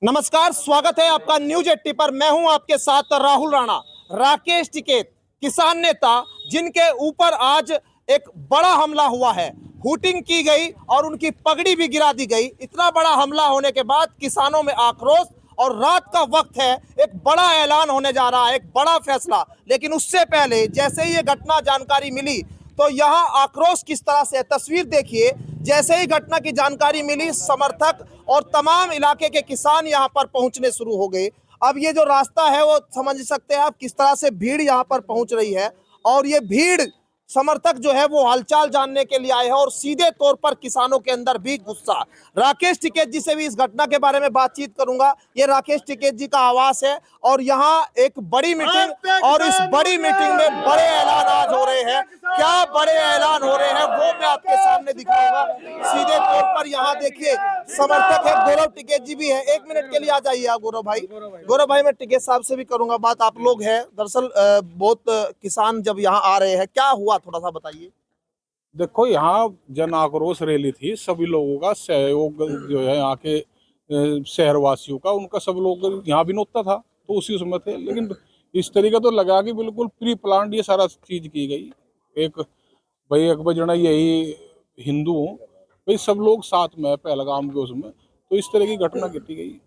नमस्कार, स्वागत है आपका न्यूज 80 पर। मैं हूं आपके साथ राहुल राणा। राकेश टिकैत किसान नेता जिनके ऊपर आज एक बड़ा हमला हुआ है, हुटिंग की गई और उनकी पगड़ी भी गिरा दी गई। इतना बड़ा हमला होने के बाद किसानों में आक्रोश और रात का वक्त है, एक बड़ा ऐलान होने जा रहा है, एक बड़ा फैसला। लेकिन उससे पहले जैसे ही ये घटना जानकारी मिली तो यहाँ आक्रोश किस तरह से है, तस्वीर देखिए। जैसे ही घटना की जानकारी मिली, समर्थक और तमाम इलाके के किसान यहाँ पर पहुंचने शुरू हो गए। अब ये जो रास्ता है वो समझ सकते हैं आप किस तरह से भीड़ यहाँ पर पहुंच रही है, और ये भीड़ समर्थक जो है वो हालचाल जानने के लिए आए हैं और सीधे तौर पर किसानों के अंदर भी गुस्सा। राकेश टिकैत जी से भी इस घटना के बारे में बातचीत करूंगा। ये राकेश टिकैत जी का आवास है और यहाँ एक बड़ी मीटिंग, और इस बड़ी मीटिंग में बड़े ऐलान आज हो रहे हैं। क्या बड़े ऐलान हो रहे हैं वो मैं आपके सामने दिखाऊंगा। सीधे तौर पर यहाँ देखिए समर्थक है, गौरव टिकैत जी भी है। एक मिनट के लिए आ जाइए आप गौरव भाई। गौरव भाई, मैं टिकैत साहब से भी करूंगा बात। आप लोग हैं दरअसल बहुत किसान जब यहाँ आ रहे हैं, क्या हुआ थोड़ा सा बताइए। देखो, यहाँ जन आक्रोश रैली थी, सभी लोगों का सहयोग जो है यहाँ के शहरवासियों का, उनका सब लोग यहाँ भी नोता था तो उसी उसमें थे। लेकिन इस तरीके तो लगा कि बिल्कुल प्री प्लान ये सारा चीज की गई। एक भाई एक बजना यही हिंदू हूँ, भाई सब लोग साथ में पहलगाम के उसमें, तो इस तरह की घटना घटी गई।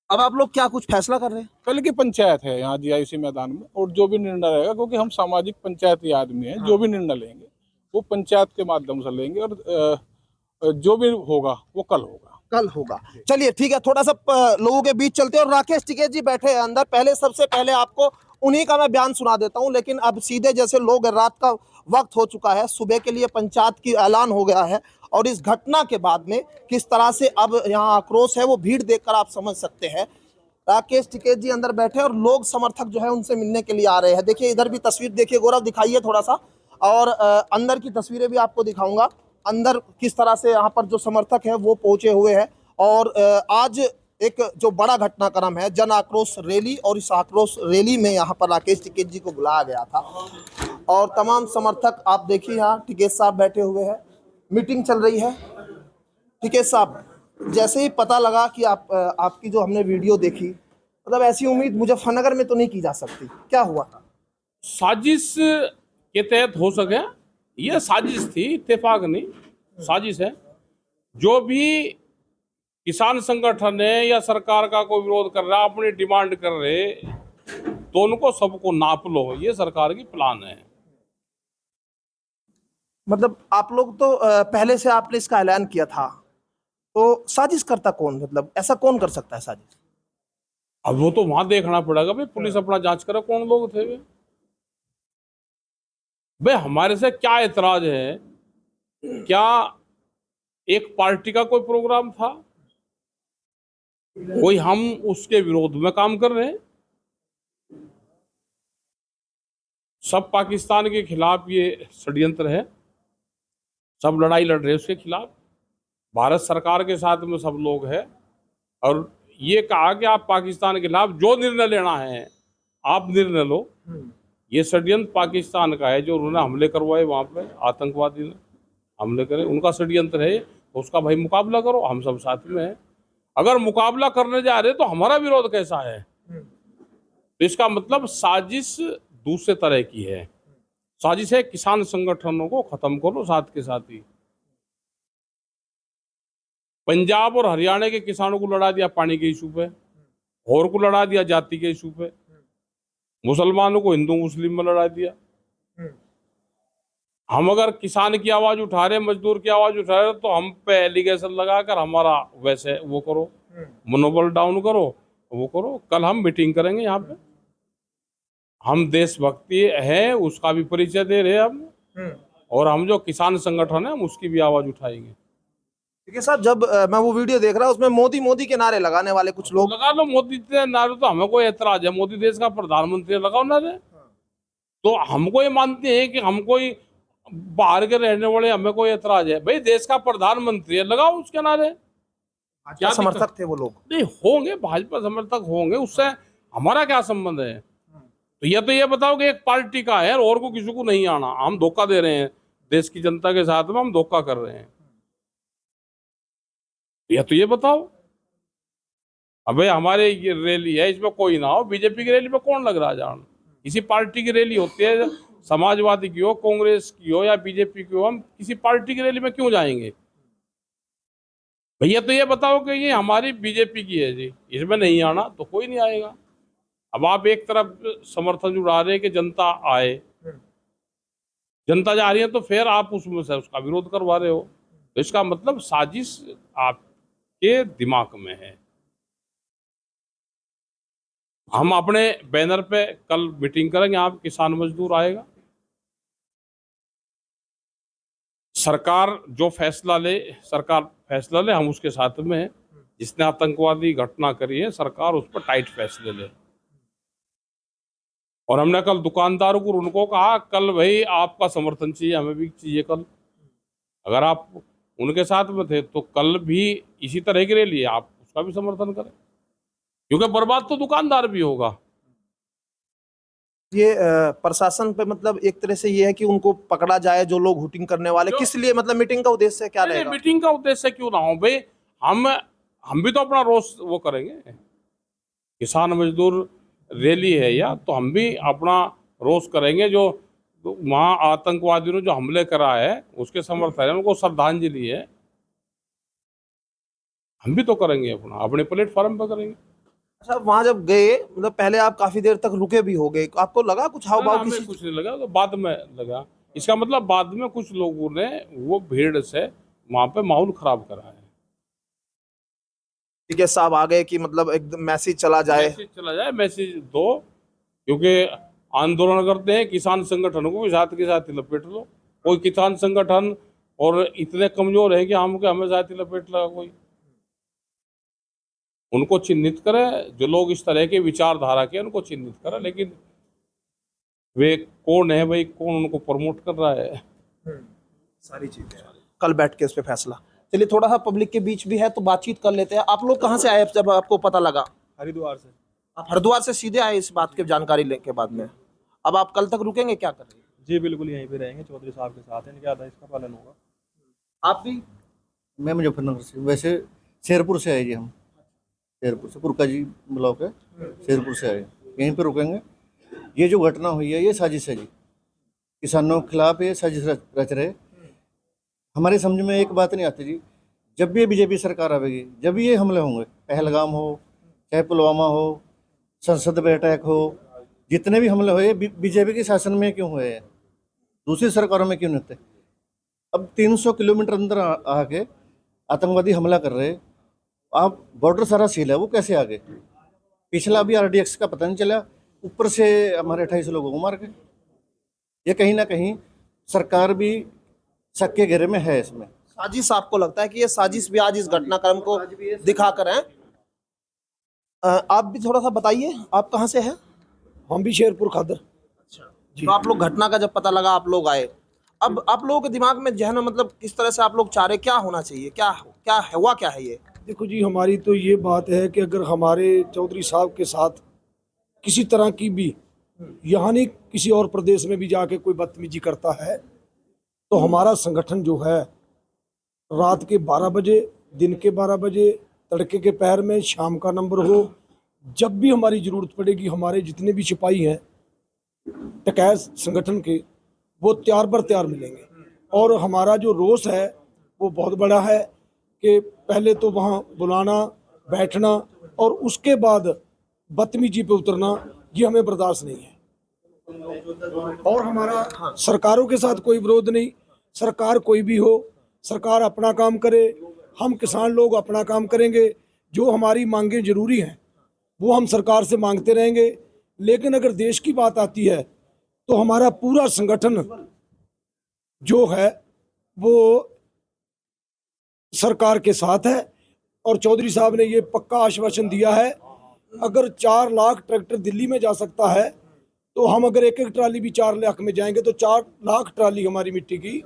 अब आप लोग क्या कुछ फैसला कर रहे हैं? कल की पंचायत है यहाँ जीआईसी मैदान में, और जो भी निर्णय रहेगा, क्योंकि हम सामाजिक पंचायती आदमी हैं, जो भी निर्णय लेंगे वो पंचायत के माध्यम से लेंगे, और जो भी होगा वो कल होगा। चलिए ठीक है, थोड़ा सा लोगों के बीच चलते हैं। और राकेश टिकैत जी बैठे हैं अंदर। पहले सबसे पहले आपको उन्हीं का मैं बयान सुना देता हूं, लेकिन अब सीधे जैसे लोग, रात का वक्त हो चुका है, सुबह के लिए पंचायत की ऐलान हो गया है, और इस घटना के बाद में किस तरह से अब यहाँ आक्रोश है वो भीड़ देखकर आप समझ सकते हैं। राकेश टिकैत जी अंदर बैठे और लोग समर्थक जो है उनसे मिलने के लिए आ रहे हैं। देखिए इधर भी तस्वीर देखिए, गौरव दिखाइए थोड़ा सा, और अंदर की तस्वीरें भी आपको दिखाऊंगा। अंदर किस तरह से यहाँ पर जो समर्थक है वो पहुंचे हुए हैं। और आज एक जो बड़ा घटनाक्रम है, जन आक्रोश रैली, और इस आक्रोश रैली में यहाँ पर राकेश टिकैत जी को बुलाया गया था, और तमाम समर्थक आप देखिए यहाँ टिकैत साहब बैठे हुए हैं, मीटिंग चल रही है। टिकैत साहब, जैसे ही पता लगा कि आपकी जो हमने वीडियो देखी, मतलब ऐसी उम्मीद मुजफ्फरनगर में तो नहीं की जा सकती, क्या हुआ था? साजिश के तहत हो सके, यह साजिश थी, इत्तेफाक नहीं, साजिश है। जो भी किसान संगठन है या सरकार का कोई विरोध कर रहा है, अपनी डिमांड कर रहे, तो उनको सबको नाप लो, ये सरकार की प्लान है। मतलब आप लोग तो पहले से आपने इसका ऐलान किया था, तो साजिश करता कौन? मतलब ऐसा कौन कर सकता है साजिश? अब वो तो वहां देखना पड़ेगा भाई, पुलिस अपना जांच करे कौन लोग थे वे। भाई हमारे से क्या एतराज है? क्या एक पार्टी का कोई प्रोग्राम था, कोई हम उसके विरोध में काम कर रहे हैं? सब पाकिस्तान के खिलाफ ये षड्यंत्र है, सब लड़ाई लड़ रहे हैं उसके खिलाफ। भारत सरकार के साथ में सब लोग हैं, और ये कहा कि आप पाकिस्तान के खिलाफ जो निर्णय लेना है आप निर्णय लो। ये षड्यंत्र पाकिस्तान का है, जो उन्होंने हमले करवाए, वहां पे आतंकवादी ने हमले करे, उनका षड्यंत्र है। तो उसका भाई मुकाबला करो, हम सब साथ में हैं। अगर मुकाबला करने जा रहे तो हमारा विरोध कैसा है? तो इसका मतलब साजिश दूसरे तरह की है। साजिश है किसान संगठनों को खत्म करो, साथ के साथ ही पंजाब और हरियाणा के किसानों को लड़ा दिया पानी के इशू पे, और को लड़ा दिया जाति के इशू पे, मुसलमानों को हिंदू मुस्लिम में लड़ा दिया। हम अगर किसान की आवाज उठा रहे, मजदूर की आवाज उठा रहे, तो हम पे एलिगेशन लगाकर हमारा वैसे वो करो, मनोबल डाउन करो, वो करो। कल हम मीटिंग करेंगे यहाँ पे, हम देशभक्ति है उसका भी परिचय दे रहे हैं हम, और हम जो किसान संगठन है हम उसकी भी आवाज उठाएंगे। ठीक है साहब, जब मैं वो वीडियो देख रहा हूँ उसमें मोदी मोदी के नारे लगाने वाले कुछ लोग, लगा लो मोदी के नारे, तो हमें कोई एतराज है? मोदी देश का प्रधानमंत्री, लगाओ नारे। तो हमको ये मानते हैं कि हम कोई बाहर के रहने वाले, हमें कोई एतराज है? भाई देश का प्रधानमंत्री है, लगाओ उसके नारे। क्या समर्थक थे वो लोग? नहीं होंगे, भाजपा समर्थक होंगे, उससे हमारा क्या संबंध है? तो ये बताओ कि एक पार्टी का है और को किसी को नहीं आना, हम धोखा दे रहे हैं देश की जनता के साथ में, हम धोखा कर रहे हैं। तो ये बताओ। अबे हमारे ये रैली है, इसमें कोई ना हो। बीजेपी की रैली में कौन लग रहा है जान? किसी पार्टी की रैली होती है, समाजवादी की हो, कांग्रेस की हो या बीजेपी की हो, हम किसी पार्टी की रैली में क्यों जाएंगे? भैया तो ये बताओ कि ये हमारी बीजेपी की है जी, इसमें नहीं आना तो कोई नहीं आएगा। अब आप एक तरफ समर्थन जुड़ा रहे हैं कि जनता आए, जनता जा रही है तो फिर आप उसमें से उसका विरोध करवा रहे हो, तो इसका मतलब साजिश आपके दिमाग में है। हम अपने बैनर पे कल मीटिंग करेंगे, आप किसान मजदूर आएगा, सरकार जो फैसला ले, सरकार फैसला ले, हम उसके साथ में हैं। जिसने आतंकवादी घटना करी है, सरकार उस पर टाइट फैसले ले। और हमने कल दुकानदारों को उनको कहा कल भाई आपका समर्थन चाहिए, हमें भी चाहिए कल। अगर आप उनके साथ में थे तो कल भी इसी तरह के लिए आप उसका भी समर्थन करें, क्योंकि बर्बाद तो दुकानदार भी होगा। ये प्रशासन पे मतलब एक तरह से ये है कि उनको पकड़ा जाए जो लोग हुटिंग करने वाले, किस लिए, मतलब मीटिंग का उद्देश्य क्या नहीं, रहेगा? मीटिंग का उद्देश्य क्यों ना हो भाई, हम भी तो अपना रोष वो करेंगे। किसान मजदूर रैली है या तो हम भी अपना रोष करेंगे। जो वहाँ आतंकवादियों ने जो हमले करा है उसके समर्थन है, उनको श्रद्धांजलि है, हम भी तो करेंगे, अपने प्लेटफॉर्म पर करेंगे। अच्छा, वहां जब गए मतलब पहले आप काफी देर तक रुके भी हो गए, आपको लगा कुछ हाव भाव हमें किसी? कुछ नहीं लगा, तो बाद में लगा। इसका मतलब बाद में कुछ लोगों ने वो भीड़ से वहां पे माहौल खराब करा है। ठीक है साहब, आ गए कि मतलब एकदम मैसेज चला जाए। मैसेज चला जाए, मैसेज दो, क्योंकि आंदोलन करते हैं किसान संगठनों को भी साथ के साथ ही लपेट लो। कोई किसान संगठन और इतने कमजोर है कि हमें साथ ही लपेट लगा कोई? उनको चिन्हित करे, जो लोग इस तरह के विचारधारा के, उनको चिन्हित करे, लेकिन वे कौन है भाई, कौन उनको प्रमोट कर रहा है? सारी चीजें कल बैठ के इस पे फैसला। चलिए, थोड़ा सा पब्लिक के बीच भी है तो बातचीत कर लेते हैं। आप लोग कहाँ से आए जब आपको पता लगा? हरिद्वार से। आप हरिद्वार से सीधे आए इस बात की जानकारी लेके बाद में? अब आप कल तक रुकेंगे, क्या करेंगे? जी बिल्कुल, यहीं पे रहेंगे, चौधरी साहब के साथ है, इनके आदेश का पालन होगा। आप भी? मैं मुजफ्फरनगर से, वैसे शेरपुर से आए जी हम, शेरपुर से, पुरका जी ब्लॉक है, शेरपुर से आए, यहीं पे रुकेंगे। ये जो घटना हुई है ये साजिश है जी, किसानों के खिलाफ ये साजिश रच रहे। हमारे समझ में एक बात नहीं आती जी, जब भी ये बीजेपी सरकार आवेगी, जब भी ये हमले होंगे, पहलगाम हो चाहे पुलवामा हो, संसद पे अटैक हो, जितने भी हमले हुए बीजेपी के शासन में क्यों हुए हैं, दूसरी सरकारों में क्यों नहीं होते? अब 300 किलोमीटर अंदर आके आतंकवादी हमला कर रहे, आप बॉर्डर सारा सील है, वो कैसे आ गए? पिछला अभी RDX का पता नहीं चला, ऊपर से हमारे 28 लोगों को मार के। ये कहीं ना कहीं सरकार भी शक के घेरे में है इसमें। साजिश आपको लगता है कि ये साजिश भी आज इस घटनाक्रम को दिखा कर है? आप भी थोड़ा सा बताइए, आप कहाँ से हैं? हम भी शेरपुर खादर। तो आप लोग घटना का जब पता लगा आप लोग आए, अब आप लोगों के दिमाग में जहन में मतलब किस तरह से आप लोग चाह रहे, क्या होना चाहिए, क्या क्या हुआ, क्या है ये? देखो जी, हमारी तो ये बात है कि अगर हमारे चौधरी साहब के साथ किसी तरह की भी, यहाँ नहीं किसी और प्रदेश में भी जाके कोई बदतमीजी करता है, तो हमारा संगठन जो है रात के 12 बजे, दिन के 12 बजे, तड़के के पैर में, शाम का नंबर हो, जब भी हमारी ज़रूरत पड़ेगी, हमारे जितने भी सिपाही हैं टकैत संगठन के, वो तैयार बर तैयार मिलेंगे। और हमारा जो रोष है वो बहुत बड़ा है कि पहले तो वहाँ बुलाना, बैठना और उसके बाद बदतमीजी पे उतरना, ये हमें बर्दाश्त नहीं है। और हमारा सरकारों के साथ कोई विरोध नहीं, सरकार कोई भी हो, सरकार अपना काम करे, हम किसान लोग अपना काम करेंगे। जो हमारी मांगें जरूरी हैं वो हम सरकार से मांगते रहेंगे, लेकिन अगर देश की बात आती है तो हमारा पूरा संगठन जो है वो सरकार के साथ है। और चौधरी साहब ने ये पक्का आश्वासन दिया है, अगर 4 लाख ट्रैक्टर दिल्ली में जा सकता है तो हम अगर एक ट्राली भी 4 लाख में जाएंगे तो 4 लाख ट्राली हमारी मिट्टी की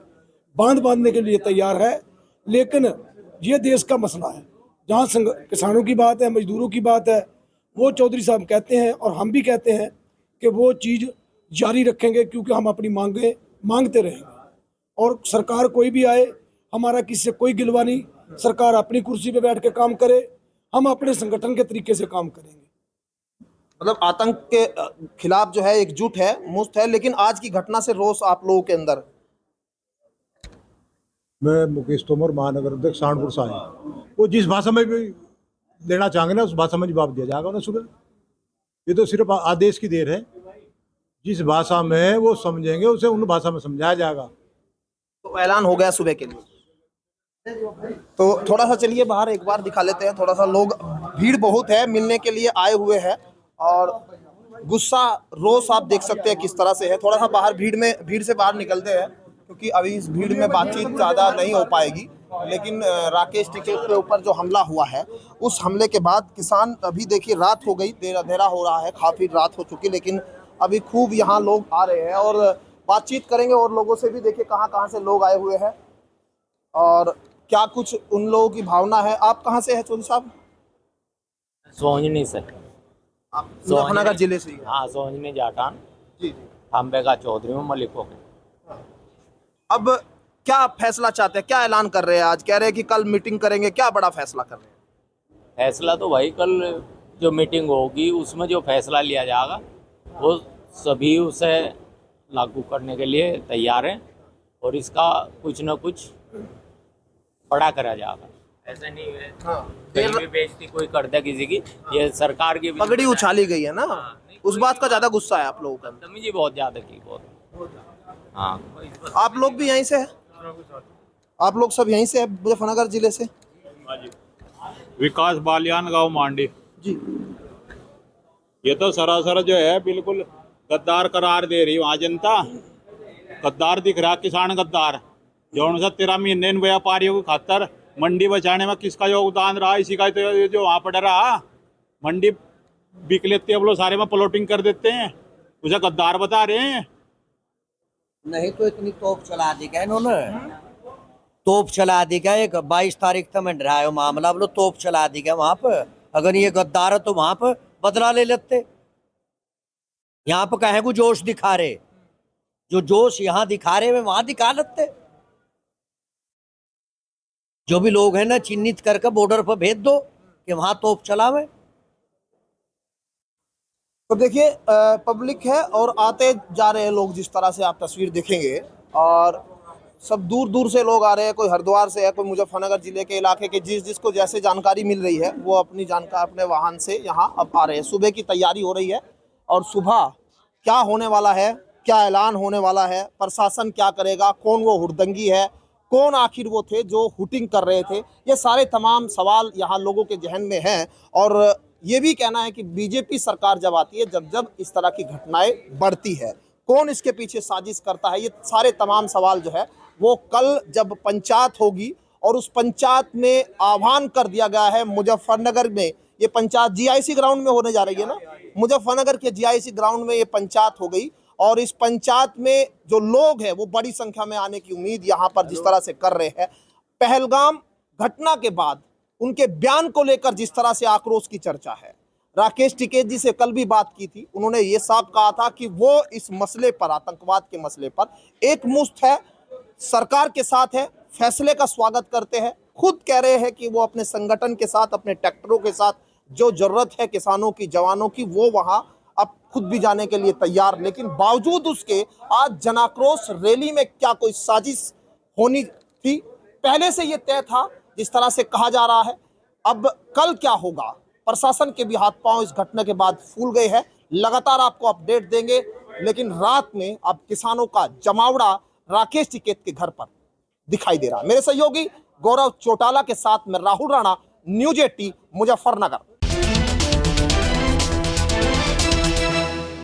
बांधने के लिए तैयार है। लेकिन ये देश का मसला है, जहाँ किसानों की बात है, मजदूरों की बात है, वो चौधरी साहब कहते हैं और हम भी कहते हैं कि वो चीज़ जारी रखेंगे, क्योंकि हम अपनी मांगें मांगते रहेंगे। और सरकार कोई भी आए, हमारा किसी से कोई गिलवा नहीं, सरकार अपनी कुर्सी पे बैठ के काम करे, हम अपने संगठन के तरीके से काम करेंगे। मतलब आतंक के खिलाफ जो है एकजुट है, मुस्त है, लेकिन आज की घटना से रोष आप लोगों के अंदर? मैं मुकेश तोमर, महानगर अध्यक्ष सहारनपुर से आया। वो जिस भाषा में भी देना चाहेंगे ना, उस भाषा में जवाब दिया जाएगा उन्हें सुबह। ये तो सिर्फ आदेश की देर है। जिस भाषा में वो समझेंगे उसे उन भाषा में समझाया जाएगा। तो ऐलान हो गया सुबह के लिए। तो थोड़ा सा चलिए बाहर एक बार दिखा लेते हैं, थोड़ा सा लोग, भीड़ बहुत है, मिलने के लिए आए हुए हैं और गुस्सा रोष आप देख सकते हैं किस तरह से है। थोड़ा सा बाहर भीड़ से बाहर निकलते हैं, क्योंकि अभी इस भीड़ में बातचीत ज़्यादा नहीं हो पाएगी। लेकिन राकेश टिकैत के ऊपर जो हमला हुआ है, उस हमले के बाद किसान, अभी देखिए रात हो गई, अंधेरा हो रहा है, काफ़ी रात हो चुकी, लेकिन अभी खूब यहाँ लोग आ रहे हैं और बातचीत करेंगे और लोगों से भी। देखिए कहाँ से लोग आए हुए हैं और क्या कुछ उन लोगों की भावना है। आप कहाँ से हैं चौधरी साहब? सोहनी से। आप मुजफ्फरनगर जिले से ही हैं? हाँ, सोहनी जाटान जी। थाम्बे का चौधरी हूँ, मलिकों के। अब क्या फैसला चाहते हैं, क्या ऐलान कर रहे हैं? आज कह रहे हैं कि कल मीटिंग करेंगे, क्या बड़ा फैसला कर रहे हैं? फैसला तो भाई कल जो मीटिंग होगी उसमें जो फैसला लिया जाएगा वो सभी उसे लागू करने के लिए तैयार हैं और इसका कुछ न कुछ बड़ा करा जाएगा। ऐसा नहीं है कहीं भी बेइज्जती कोई कर दे किसी की। ये सरकार की पगड़ी उछाली गई है ना, उस बात का ज्यादा गुस्सा है आप लोगों का? बदतमीजी बहुत ज्यादा की, बहुत। हाँ, आप लोग भी यहीं से हैं? आप लोग सब यहीं से हैं, मुजफ्फरनगर जिले से? विकास बालियान, गांव मांडी जी। ये तो सरासर जो है बिल्कुल गद्दार करार दे रही वहाँ जनता। गद्दार दिख रहा, किसान गद्दार। जो 13 महीने इन व्यापारियों की खातर मंडी बचाने में किसका योगदान रहा, इसी का तो जो वहाँ पड़ रहा। मंडी बिक लेते हैं, वो लोग सारे में प्लॉटिंग कर देते हैं, उसे गद्दार बता रहे हैं। नहीं तो इतनी तोप चला दी क्या इन्होंने, तोप चला दी क्या? एक 22 तारीख तक में डराया मामला, बोलो तोप चला दी क्या वहां पर? अगर ये गद्दार है तो वहां पर बदला ले लेते। यहाँ पर कहे को जोश दिखा रहे, जो जोश यहाँ दिखा रहे वे वहां दिखा लेते। जो भी लोग हैं ना, चिन्हित करके बॉर्डर पर भेज दो कि वहां तोप चलावे। तो देखिए पब्लिक है और आते जा रहे हैं लोग, जिस तरह से आप तस्वीर देखेंगे, और सब दूर दूर से लोग आ रहे हैं। कोई हरिद्वार से है, कोई मुजफ्फरनगर जिले के इलाके के, जिसको जैसे जानकारी मिल रही है वो अपनी जानकारी अपने वाहन से यहाँ अब आ रहे हैं। सुबह की तैयारी हो रही है और सुबह क्या होने वाला है, क्या ऐलान होने वाला है, प्रशासन क्या करेगा, कौन वो हुड़दंगी है, कौन आखिर वो थे जो हुटिंग कर रहे थे, ये सारे तमाम सवाल यहाँ लोगों के जहन में हैं। और ये भी कहना है कि बीजेपी सरकार जब आती है, जब इस तरह की घटनाएं बढ़ती है, कौन इसके पीछे साजिश करता है, ये सारे तमाम सवाल जो है वो कल जब पंचायत होगी, और उस पंचायत में आह्वान कर दिया गया है मुजफ्फरनगर में। ये पंचायत जीआईसी ग्राउंड में होने जा रही है ना, मुजफ्फरनगर के जीआईसी ग्राउंड में ये पंचायत हो गई। और इस पंचायत में जो लोग हैं वो बड़ी संख्या में आने की उम्मीद यहाँ पर जिस तरह से कर रहे हैं। पहलगाम घटना के बाद उनके बयान को लेकर जिस तरह से आक्रोश की चर्चा है, राकेश टिकैत जी से कल भी बात की थी, उन्होंने ये साफ कहा था कि वो इस मसले पर, आतंकवाद के मसले पर एक मुश्त है, सरकार के साथ है, फैसले का स्वागत करते हैं। खुद कह रहे हैं कि वो अपने संगठन के साथ, अपने ट्रैक्टरों के साथ जो जरूरत है किसानों की, जवानों की, वो वहां अब खुद भी जाने के लिए तैयार। लेकिन बावजूद उसके आज जनाक्रोश रैली में क्या कोई साजिश होनी थी? पहले से ये तय था जिस तरह से कहा जा रहा है। अब कल क्या होगा, प्रशासन के भी हाथ पांव इस घटना के बाद फूल गए हैं। लगातार आपको अपडेट देंगे, लेकिन रात में अब किसानों का जमावड़ा राकेश टिकैत के घर पर दिखाई दे रहा है। मेरे सहयोगी गौरव चौटाला के साथ में राहुल राणा, न्यूज़ 18 मुजफ्फरनगर।